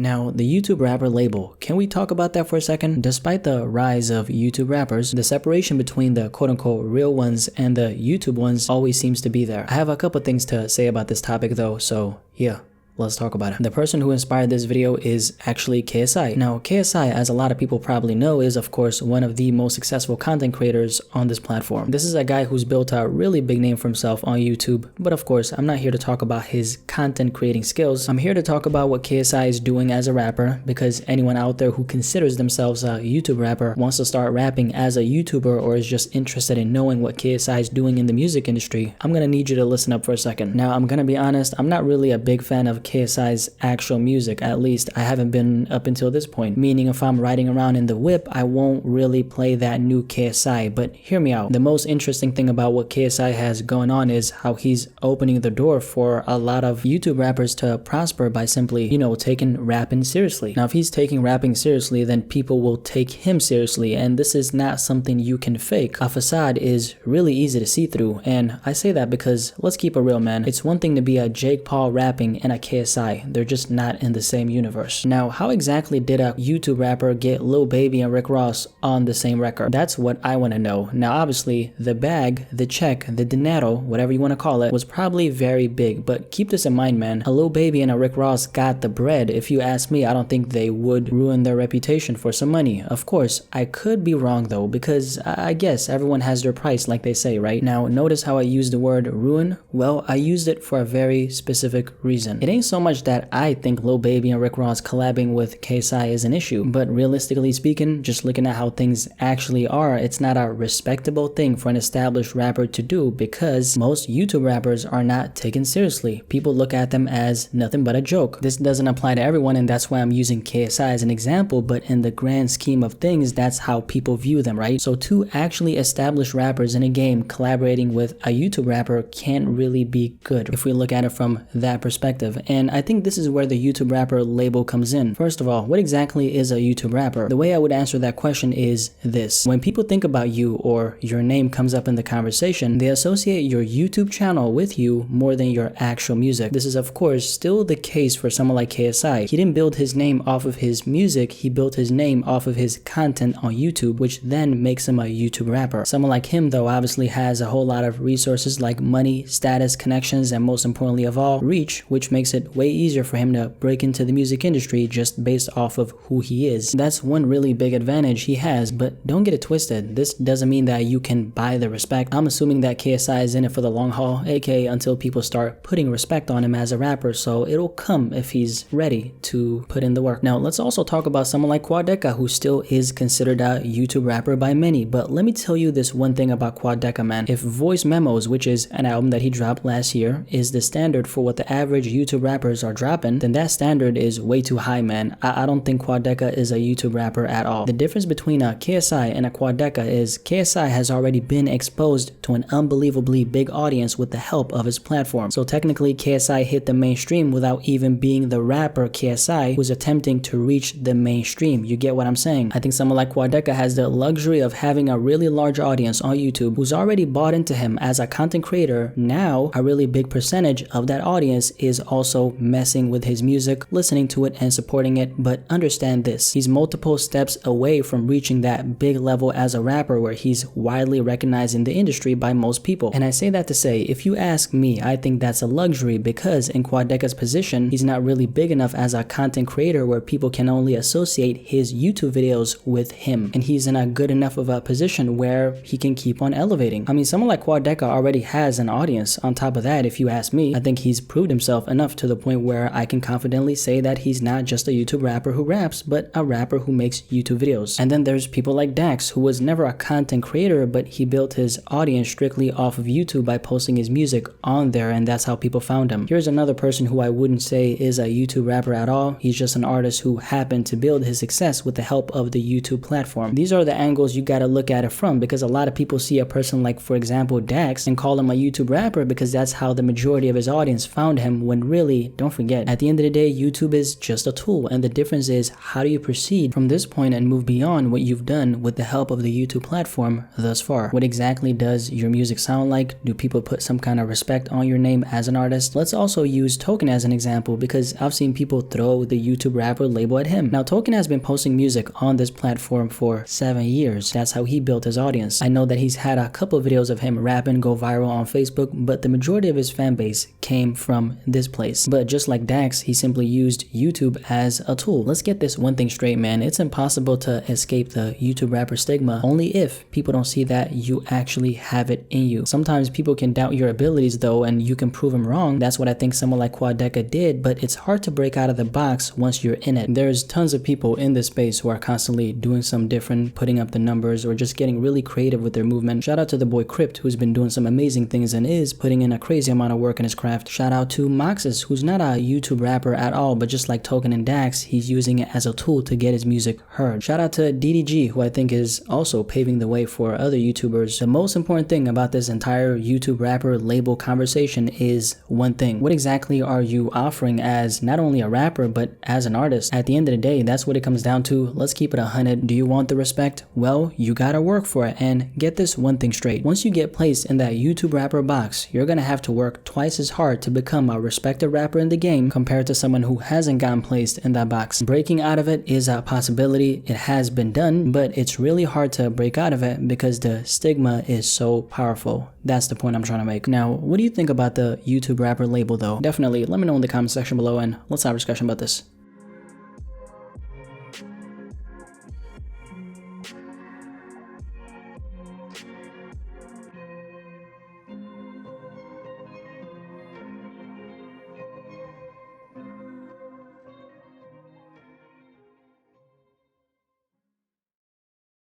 Now, the YouTube rapper label, can we talk about that for a second? Despite the rise of YouTube rappers, the separation between the quote-unquote real ones and the YouTube ones always seems to be there. I have a couple things to say about this topic though, so yeah. Let's talk about it. The person who inspired this video is actually KSI. Now, KSI, as a lot of people probably know, is of course one of the most successful content creators on this platform. This is a guy who's built a really big name for himself on YouTube, but of course, I'm not here to talk about his content creating skills. I'm here to talk about what KSI is doing as a rapper, because anyone out there who considers themselves a YouTube rapper wants to start rapping as a YouTuber or is just interested in knowing what KSI is doing in the music industry, I'm gonna need you to listen up for a second. Now, I'm gonna be honest, I'm not really a big fan of KSI's actual music. At least I haven't been up until this point, meaning if I'm riding around in the whip, I won't really play that new KSI. But hear me out. The most interesting thing about what KSI has going on is how he's opening the door for a lot of YouTube rappers to prosper by simply, taking rapping seriously. Now, if he's taking rapping seriously, then people will take him seriously, and this is not something you can fake. A facade is really easy to see through, and I say that because let's keep it real, man. It's one thing to be a Jake Paul rapping and a KSI. They're just not in the same universe. Now, how exactly did a YouTube rapper get Lil Baby and Rick Ross on the same record? That's what I want to know. Now, obviously, the bag, the check, the dinero, whatever you want to call it, was probably very big, but keep this in mind, man. A Lil Baby and a Rick Ross got the bread. If you ask me, I don't think they would ruin their reputation for some money. Of course, I could be wrong though, because I guess everyone has their price, like they say, right? Now, notice how I used the word ruin? Well, I used it for a very specific reason. It ain't so much that I think Lil Baby and Rick Ross collabing with KSI is an issue, but realistically speaking, just looking at how things actually are, it's not a respectable thing for an established rapper to do, because most YouTube rappers are not taken seriously. People look at them as nothing but a joke. This doesn't apply to everyone, and that's why I'm using KSI as an example, but in the grand scheme of things, that's how people view them, right? So two actually established rappers in a game collaborating with a YouTube rapper can't really be good if we look at it from that perspective. And I think this is where the YouTube rapper label comes in. First of all, what exactly is a YouTube rapper? The way I would answer that question is this. When people think about you or your name comes up in the conversation, they associate your YouTube channel with you more than your actual music. This is of course still the case for someone like KSI. He didn't build his name off of his music, he built his name off of his content on YouTube, which then makes him a YouTube rapper. Someone like him though obviously has a whole lot of resources like money, status, connections, and most importantly of all, reach, which makes it way easier for him to break into the music industry just based off of who he is. That's one really big advantage he has, but don't get it twisted. This doesn't mean that you can buy the respect. I'm assuming that KSI is in it for the long haul, aka until people start putting respect on him as a rapper, so it'll come if he's ready to put in the work. Now, let's also talk about someone like Quadeca, who still is considered a YouTube rapper by many, but let me tell you this one thing about Quadeca, man. If Voice Memos, which is an album that he dropped last year, is the standard for what the average YouTube rappers are dropping, then that standard is way too high, man. I don't think Quadeca is a YouTube rapper at all. The difference between a KSI and a Quadeca is KSI has already been exposed to an unbelievably big audience with the help of his platform. So technically KSI hit the mainstream without even being the rapper KSI who's attempting to reach the mainstream. You get what I'm saying? I think someone like Quadeca has the luxury of having a really large audience on YouTube who's already bought into him as a content creator. Now a really big percentage of that audience is also messing with his music, listening to it and supporting it. But understand this, he's multiple steps away from reaching that big level as a rapper where he's widely recognized in the industry by most people. And I say that to say, if you ask me, I think that's a luxury, because in Quadeca's position, he's not really big enough as a content creator where people can only associate his YouTube videos with him, and he's in a good enough of a position where he can keep on elevating. I mean, someone like Quadeca already has an audience. On top of that, if you ask me, I think he's proved himself enough to the point where I can confidently say that he's not just a YouTube rapper who raps, but a rapper who makes YouTube videos. And then there's people like Dax, who was never a content creator, but he built his audience strictly off of YouTube by posting his music on there, and that's how people found him. Here's another person who I wouldn't say is a YouTube rapper at all. He's just an artist who happened to build his success with the help of the YouTube platform. These are the angles you gotta look at it from, because a lot of people see a person like, for example, Dax, and call him a YouTube rapper because that's how the majority of his audience found him, when really really, don't forget, at the end of the day, YouTube is just a tool, and the difference is how do you proceed from this point and move beyond what you've done with the help of the YouTube platform thus far. What exactly does your music sound like? Do people put some kind of respect on your name as an artist? Let's also use Token as an example, because I've seen people throw the YouTube rapper label at him. Now, Token has been posting music on this platform for 7 years. That's how he built his audience. I know that he's had a couple of videos of him rapping go viral on Facebook, but the majority of his fan base came from this place. But just like Dax, he simply used YouTube as a tool. Let's get this one thing straight, man. It's impossible to escape the YouTube rapper stigma only if people don't see that you actually have it in you. Sometimes people can doubt your abilities though, and you can prove them wrong. That's what I think someone like Quadeca did, but it's hard to break out of the box once you're in it. There's tons of people in this space who are constantly doing some different, putting up the numbers, or just getting really creative with their movement. Shout out to the boy Crypt, who's been doing some amazing things and is putting in a crazy amount of work in his craft. Shout out to Moxus, who's not a YouTube rapper at all, but just like Token and Dax, he's using it as a tool to get his music heard. Shout out to DDG, who I think is also paving the way for other YouTubers. The most important thing about this entire YouTube rapper label conversation is one thing. What exactly are you offering as not only a rapper, but as an artist? At the end of the day, that's what it comes down to. Let's keep it 100. Do you want the respect? Well, you gotta work for it. And get this one thing straight. Once you get placed in that YouTube rapper box, you're gonna have to work twice as hard to become a respected rapper in the game compared to someone who hasn't gotten placed in that box. Breaking out of it is a possibility. It has been done, but it's really hard to break out of it because the stigma is so powerful. That's the point I'm trying to make. Now, what do you think about the YouTube rapper label though? Definitely let me know in the comment section below and let's have a discussion about this.